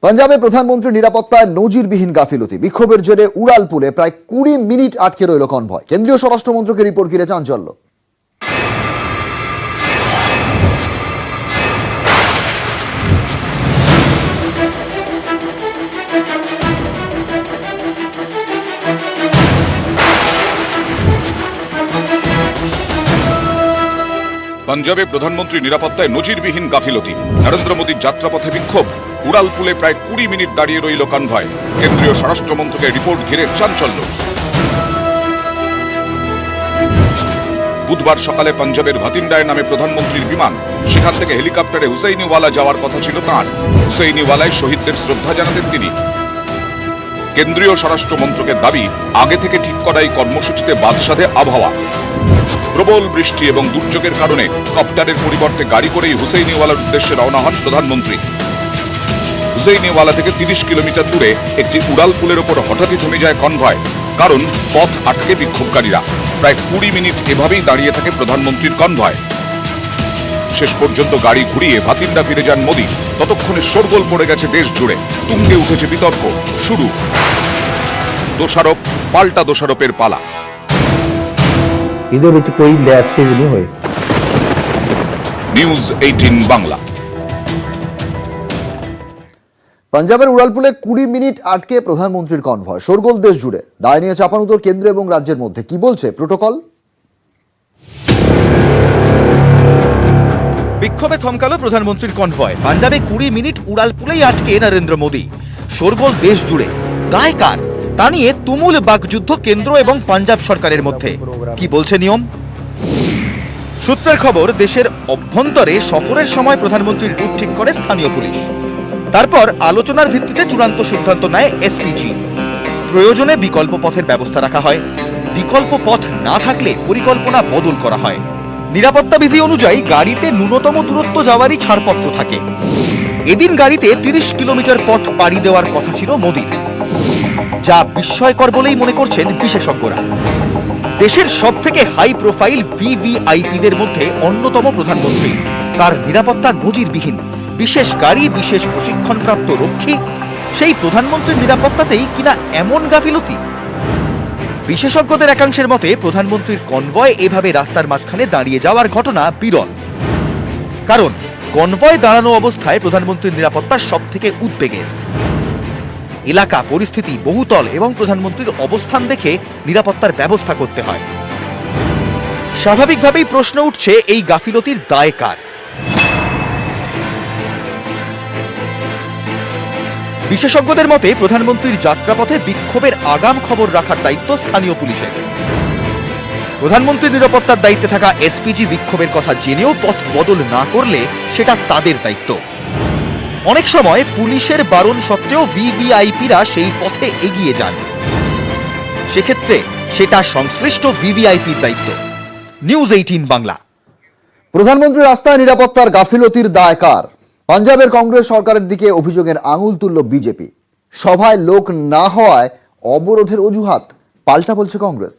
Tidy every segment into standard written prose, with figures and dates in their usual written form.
পাঞ্জাবে প্রধানমন্ত্রী নিরাপত্তায় নজিরবিহীন গাফিলতি। বিক্ষোভের জেরে উড়ালপুলে প্রায় 20 মিনিট আটকে রইল কনভয়। কেন্দ্রীয় স্বরাষ্ট্রমন্ত্রকের রিপোর্ট ঘিরে চাঞ্চল্য। পাঞ্জাবে প্রধানমন্ত্রী নিরাপত্তায় নজিরবিহীন গাফিলতি। নরেন্দ্র মোদীর যাত্রাপথে বিক্ষোভ। উড়ালপুলে প্রায় 20 মিনিট দাঁড়িয়ে রইল কনভয়। কেন্দ্রীয় স্বরাষ্ট্রমন্ত্রকের রিপোর্ট ঘিরে চাঞ্চল্য। বুধবার সকালে পাঞ্জাবের ভাতিন্ডায় নামে প্রধানমন্ত্রীর বিমান। সেখান থেকে হেলিকপ্টারে হুসেইনিওয়ালা যাওয়ার কথা ছিল তাঁর। হুসেইনিওয়ালায় শহীদদের শ্রদ্ধা জানাতেন তিনি। কেন্দ্রীয় স্বরাষ্ট্র মন্ত্রকের দাবি, আগে থেকে ঠিক করা এই কর্মসূচিতে বাদ সাধে আবহাওয়া। প্রবল বৃষ্টি এবং দুর্যোগের কারণে কপ্টারের পরিবর্তে গাড়ি করেই হুসেইনিওয়ালার উদ্দেশ্যে রওনা হন প্রধানমন্ত্রী। হুসেইনিওয়ালা থেকে 30 কিলোমিটার দূরে একটি উড়ালপুলের ওপর হঠাৎই থেমে যায় কনভয়। কারণ পথ আটকে বিক্ষোভকারীরা। প্রায় 20 মিনিট এভাবেই দাঁড়িয়ে থাকে প্রধানমন্ত্রীর কনভয়। শেষ পর্যন্ত গাড়ি ঘুরিয়ে ভাতিন্ডা ফিরে যান মোদী। ততক্ষণে শোরগোল পড়ে গেছে দেশ জুড়ে। তুঙ্গে উঠেছে বিতর্ক। শুরু দোষারোপ পাল্টা দোষারোপের পালা। ਇਹਦੇ ਵਿੱਚ ਕੋਈ ਲੈਪਸਿਸ ਨਹੀਂ ਹੋਏ। নিউজ 18 বাংলা। পাঞ্জাবের উড়ালপুলে 20 মিনিট আটকে প্রধানমন্ত্রীর কনভয়। শোরগোল দেশ জুড়ে। দায় নিয়ে চাপানুতোর কেন্দ্র এবং রাজ্যের মধ্যে। কি বলছে প্রোটোকল? বিক্ষোভে থমকালো প্রধানমন্ত্রীর কনভয়। পাঞ্জাবে 20 মিনিট উড়ালপুলেই আটকে নরেন্দ্র মোদী। শোরগোল দেশ জুড়ে। দায় কার তা নিয়ে তুমুল বাকযুদ্ধ কেন্দ্র এবং পাঞ্জাব সরকারের মধ্যে। কি বলছে নিয়ম? সূত্রের খবর, দেশের অভ্যন্তরে সফরের সময় প্রধানমন্ত্রীর রুট ঠিক করে স্থানীয় পুলিশ। তারপর আলোচনার ভিত্তিতে চূড়ান্ত সিদ্ধান্ত নেয় এসপিজি। প্রয়োজনে বিকল্প পথের ব্যবস্থা রাখা হয়। বিকল্প পথ না থাকলে পরিকল্পনা বদল করা হয়। নিরাপত্তা বিধি অনুযায়ী গাড়িতে ন্যূনতম দূরত্ব যাওয়ারই ছাড়পত্র থাকে। এদিন গাড়িতে 30 কিলোমিটার পথ পাড়ি দেওয়ার কথা ছিল মোদীর, যা বিস্ময়কর বলেই মনে করছেন বিশেষজ্ঞরা। দেশের সব থেকে হাই প্রোফাইল ভিভিআইপিদের মধ্যে অন্যতম প্রধানমন্ত্রী। তার নিরাপত্তা নজিরবিহীন। বিশেষ গাড়ি, বিশেষ প্রশিক্ষণপ্রাপ্ত রক্ষী। সেই প্রধানমন্ত্রীর নিরাপত্তাতেই কিনা এমন গাফিলতি। বিশেষজ্ঞদের একাংশের মতে প্রধানমন্ত্রীর কনভয় এভাবে রাস্তার মাঝখানে দাঁড়িয়ে যাওয়ার ঘটনা বিরল। কারণ কনভয় দাঁড়ানো অবস্থায় প্রধানমন্ত্রীর নিরাপত্তা সব থেকে উদ্বেগের। এলাকা, পরিস্থিতি, বহুতল এবং প্রধানমন্ত্রীর অবস্থান দেখে নিরাপত্তার ব্যবস্থা করতে হয়। স্বাভাবিকভাবেই প্রশ্ন উঠছে, এই গাফিলতির দায় কার? বিশেষজ্ঞদের মতে প্রধানমন্ত্রীর যাত্রাপথে বিক্ষোভের আগাম খবর রাখার দায়িত্ব স্থানীয় পুলিশের। প্রধানমন্ত্রীর নিরাপত্তার দায়িত্বে থাকা এসপিজি বিক্ষোভের কথা জেনেও পথ বদল না করলে সেটা তাদের দায়িত্ব। অনেক সময় পুলিশের বারণ সত্ত্বেও ভিভিআইপিরা সেই পথে এগিয়ে যান। সেক্ষেত্রে সেটা সংশ্লিষ্ট ভিভিআইপির দায়িত্ব। নিউজ 18 বাংলা। প্রধানমন্ত্রীর রাস্তায় নিরাপত্তার গাফিলতির দায় কার? পাঞ্জাবের কংগ্রেস সরকারের দিকে অভিযোগের আঙুল তুলল বিজেপি। সভায় লোক না হওয়ায় অবরোধের অজুহাত। পাল্টা বলছে কংগ্রেস।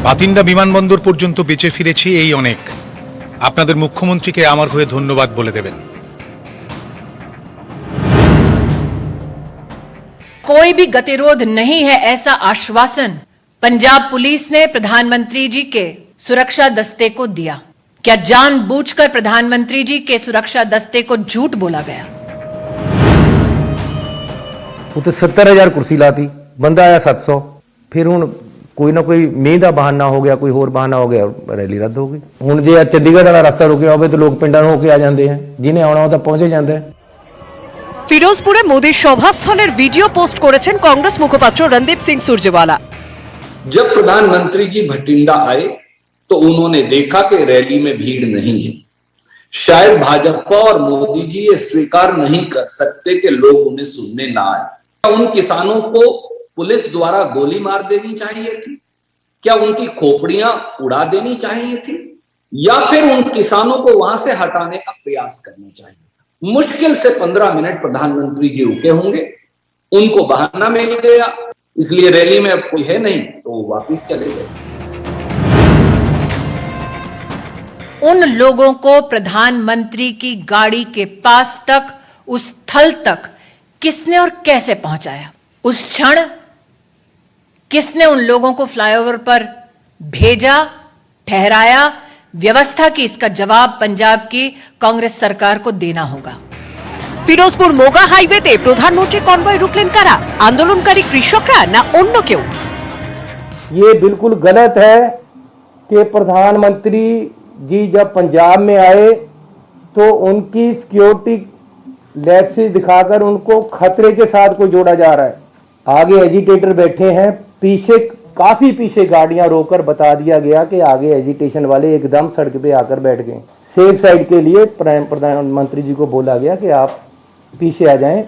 বাতিন্ডা বিমানবন্দর পর্যন্ত বেঁচে ফিরেছি, এই অনেক। আপনাদের মুখ্যমন্ত্রীকে আমার হয়ে ধন্যবাদ বলে দেবেন। कोई भी गतिरोध नहीं है ऐसा आश्वासन पंजाब पुलिस ने प्रधानमंत्री जी के सुरक्षा दस्ते को दिया। क्या जानबूझकर प्रधानमंत्री जी के सुरक्षा दस्ते को झूठ बोला गया? ਉੱਤੇ 70,000 ਕੁਰਸੀ ਲਾਤੀ, ਬੰਦਾ ਆਇਆ 700। ਫਿਰ ਹੁਣ ਕੋਈ ਨਾ ਕੋਈ ਮੀਂਹ ਦਾ ਬਹਾਨਾ ਹੋ ਗਿਆ, ਕੋਈ ਹੋਰ ਬਹਾਨਾ ਹੋ ਗਿਆ, ਰੈਲੀ ਰੱਦ ਹੋ ਗਈ। ਹੁਣ ਜੇ ਚੰਡੀਗੜ੍ਹ ਵਾਲਾ ਰਸਤਾ ਰੁਕਿਆ ਹੋਵੇ ਤਾਂ ਲੋਕ ਪਿੰਡਾਂ ਨੂੰ ਹੋ ਕੇ ਆ ਜਾਂਦੇ ਆ, ਜਿਹਨੇ ਆਉਣਾ ਉਹ ਤਾਂ ਪਹੁੰਚੇ ਜਾਂਦਾ। ফিরোজপুরে মোদীর সভাস্থলের ভিডিও পোস্ট করেছেন কংগ্রেস মুখপাত্র রণদীপ সিং সুরজেওয়ালা। जब प्रधानमंत्री जी भटिंडा आए तो उन्होंने देखा कि रैली में भीड़ नहीं है। शायद भाजपा और मोदी जी ये स्वीकार नहीं कर सकते कि लोग उन्हें सुनने ना आए। उन किसानों को पुलिस द्वारा गोली मार देनी चाहिए थी? क्या उनकी खोपड़ियां उड़ा देनी चाहिए थी? या फिर उन किसानों को वहां से हटाने का प्रयास करना चाहिए? मुश्किल से 15 मिनट प्रधानमंत्री जी रुके होंगे, उनको बहाना मिल गया, इसलिए रैली में अब कोई है नहीं तो वो वापिस चले गए। उन लोगों को प्रधानमंत्री की गाड़ी के पास तक, उस स्थल तक किसने और कैसे पहुंचाया? उस क्षण किसने उन लोगों को फ्लाईओवर पर भेजा, ठहराया, व्यवस्था की? इसका जवाब पंजाब की कांग्रेस सरकार को देना होगा। ফিরোজপুর মোগা হাইওয়েতে প্রধানমন্ত্রীর কনভয় রুখলেন কারা? আন্দোলনকারী কৃষকরা না অন্য কেউ? ये बिल्कुल गलत है कि प्रधानमंत्री जी जब पंजाब में आए तो उनकी सिक्योरिटी लैप्सेस दिखाकर उनको खतरे के साथ को जोड़ा जा रहा है। आगे एजिटेटर बैठे हैं, पीछे काफी पीछे गाड़ियां रोककर बता दिया गया कि आगे एजिटेशन वाले एकदम सड़क पे आकर बैठ गए। सेफ साइड के लिए प्रधानमंत्री जी को बोला गया कि आप पीछे आ जाएं,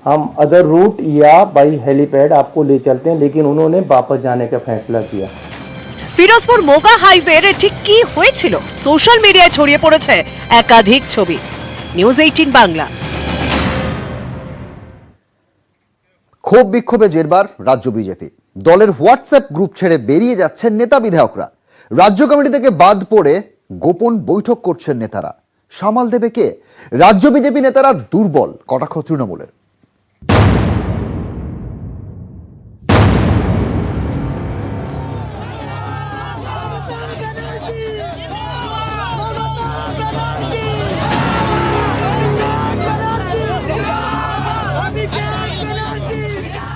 हम अदर रूट या बाई हेलीपैड आपको ले चलते हैं, लेकिन उन्होंने वापस जाने का फैसला किया। ফিরোজপুর মোগা হাইওয়ের ঠিক কি হয়েছিল? সোশ্যাল মিডিয়ায় ছড়িয়ে পড়েছে একাধিক ছবি। নিউজ 18 বাংলা। ক্ষোভ বিক্ষোভে জেরবার রাজ্য বিজেপি। দলের হোয়াটসঅ্যাপ গ্রুপ ছেড়ে বেরিয়ে যাচ্ছেন নেতা বিধায়করা। রাজ্য কমিটি থেকে বাদ পড়ে গোপন বৈঠক করছেন নেতারা। সামাল দেবে কে? রাজ্য বিজেপি নেতারা দুর্বল, কটাক্ষ তৃণমূলের।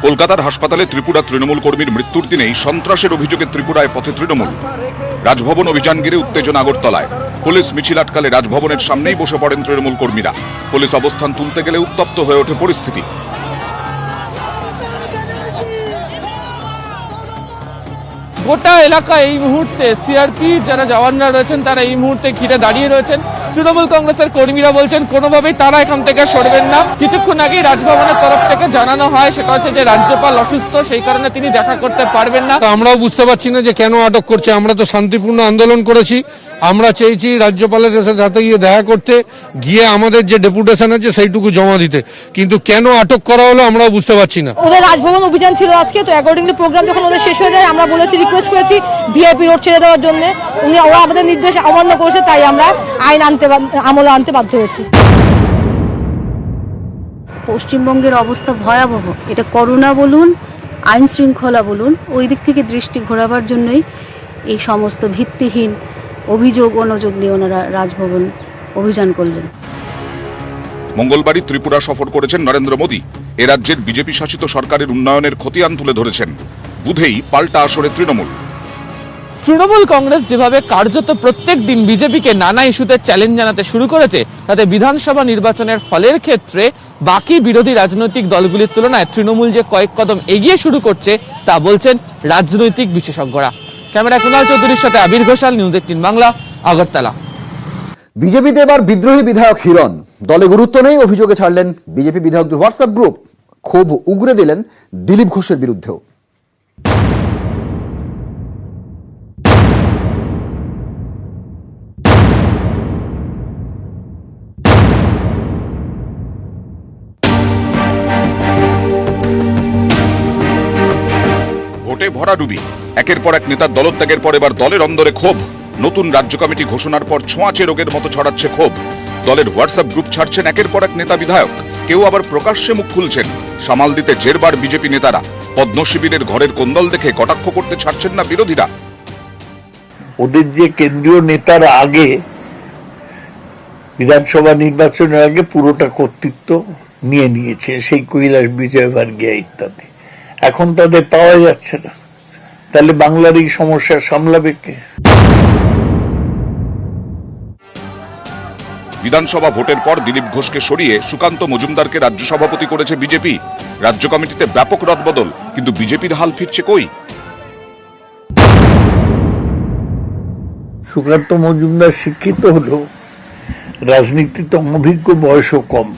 কলকাতার হাসপাতালে ত্রিপুরা তৃণমূল কর্মীর মৃত্যুর দিনেই সন্ত্রাসের অভিযোগে ত্রিপুরায় পথে তৃণমূল। রাজভবন অভিযান ঘিরে উত্তেজনা আগরতলায়। পুলিশ মিছিল আটকালে রাজভবনের সামনেই বসে পড়েন তৃণমূল কর্মীরা। পুলিশ অবস্থান তুলতে গেলে উত্তপ্ত হয়ে ওঠে পরিস্থিতি। গোটা এলাকা এই মুহূর্তে সিআরপি যারা জওয়ানরা রয়েছেন তারা এই মুহূর্তে ঘিরে দাঁড়িয়ে রয়েছেন। তৃণমূল কংগ্রেসের কর্মীরা বলছেন কোনোভাবেই তারা এখান থেকে সরবেন না। কিছুক্ষণ আগেই রাজভবনের তরফ থেকে জানানো হয় সেটা হচ্ছে যে রাজ্যপাল অসুস্থ, সেই কারণে তিনি দেখা করতে পারবেন না। আমরাও বুঝতে পারছি না যে কেন আটক করছে। আমরা তো শান্তিপূর্ণ আন্দোলন করেছি, আমরা চেয়েছি রাজ্যপালের সাথে গিয়ে দেখা করতে, গিয়ে আমাদের যে ডেপুটেশন আছে সেইটুকু জমা দিতে, কিন্তু কেন আটক করা হলো আমরাও বুঝতে পারছি না। ওদের রাজভবন অভিযান ছিল আজকে, তো অ্যাকর্ডিংলি প্রোগ্রাম যখন ওদের শেষ হয়ে যায় আমরা বলেছি, রিকোয়েস্ট করেছি ভিআইপি রোড ছেড়ে দেওয়ার জন্য। ওরা আমাদের নির্দেশ অমান্য করেছে, তাই আমরা আইন আমলে আনতে বাধ্য হয়েছি। পশ্চিমবঙ্গের অবস্থা ভয়াবহ। এটা করোনা বলুন, আইন শৃঙ্খলা বলুন, ওই দিক থেকে দৃষ্টি ঘোরাবার জন্যই এই সমস্ত ভিত্তিহীন অভিযোগ অনযোগ নিয়ে ওনারা রাজভবন অভিযান করলেন। মঙ্গলবারই ত্রিপুরা সফর করেছেন নরেন্দ্র মোদী। এ রাজ্যের বিজেপি শাসিত সরকারের উন্নয়নের খতিয়ান তুলে ধরেছেন। বুধেই পাল্টা আসরে তৃণমূল। তৃণমূল কংগ্রেস যেভাবে কার্যত প্রত্যেক দিন বিজেপিকে নানা ইস্যুতে চ্যালেঞ্জ জানাতে শুরু করেছে, তাতে বিধানসভা নির্বাচনের ফলের ক্ষেত্রে বাকি বিরোধী রাজনৈতিক দলগুলির তুলনায় তৃণমূল যে কয়েক কদম এগিয়ে শুরু করছে তা বলছেন রাজনৈতিক বিশেষজ্ঞরা। ক্যামেরা কুণাল চৌধুরীর সাথে আবির ঘোষাল, নিউজ 18 বাংলা, আগরতলা। বিজেপিতে এবার বিদ্রোহী বিধায়ক হিরণ। দলে গুরুত্ব নেই অভিযোগে ছাড়লেন বিজেপি বিধায়কদের হোয়াটসঅ্যাপ গ্রুপ। ক্ষোভ উগরে দিলেন দিলীপ ঘোষের বিরুদ্ধেও। ভোটে ভরাডুবি। একের পর এক নেতার দলত্যাগের পর এবার দলের অন্দরে ক্ষোভ। নতুন রাজ্য কমিটি ঘোষণার পর ছোঁয়াচে রোগের মতো ছড়াচ্ছে ক্ষোভ। দলের হোয়াটসঅ্যাপ গ্রুপ ছাড়ছেন একের পর এক নেতা বিধায়ক। কেউ আবার প্রকাশ্যে মুখ খুলছেন। সামাল দিতে জেরবার বিজেপি নেতারা। পদ্ম শিবিরের ঘরের কোন্দল দেখে কটাক্ষ করতে ছাড়ছেন না বিরোধীরা। ওদের যে কেন্দ্রীয় নেতারা আগে বিধানসভা নির্বাচনের আগে পুরোটা কর্তৃত্ব নিয়ে নিয়েছে, সেই কৈলাস বিজয়বর্গীয় ইত্যাদি, এখন তাদের পাওয়া যাচ্ছে না। তাহলে বাংলার এই সমস্যা সামলাবে কে? বিধানসভা ভোটের পর দিলীপ ঘোষকে সরিয়ে সুকান্ত মজুমদারকে রাজ্য সভাপতি করেছে বিজেপি। রাজ্য কমিটিতে ব্যাপক রদবদল, কিন্তু বিজেপির হাল ফিরছে কই? সুকান্ত মজুমদার শিক্ষিত হলেও রাজনীতিতে অনভিজ্ঞ, বয়সও কম।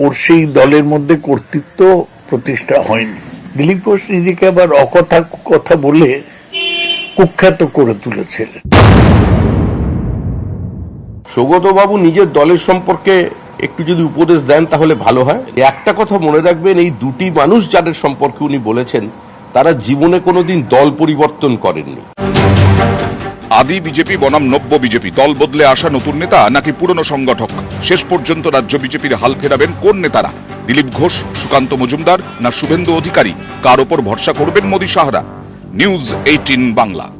ওর সেই দলের মধ্যে কর্তৃত্ব প্রতিষ্ঠা হয়নি। দিলীপ ঘোষ নিজেকে আবার কথা বলে কুখ্যাত করে তুলেছিলেন। সৌগতবাবু নিজের দলের সম্পর্কে একটু যদি উপদেশ দেন তাহলে ভালো হয়। একটা কথা মনে রাখবেন, এই দুটি মানুষ যাদের সম্পর্কে উনি বলেছেন তারা জীবনে কোনোদিন দল পরিবর্তন করেননি। আদি বিজেপি বনাম নব্য বিজেপি, দল বদলে আসা নতুন নেতা নাকি পুরনো সংগঠক? শেষ পর্যন্ত রাজ্য বিজেপির হাল ফেরাবেন কোন নেতারা? দিলীপ ঘোষ, সুকান্ত মজুমদার না শুভেন্দু অধিকারী? কার ওপর ভরসা করবেন মোদী শাহরা? নিউজ 18 বাংলা।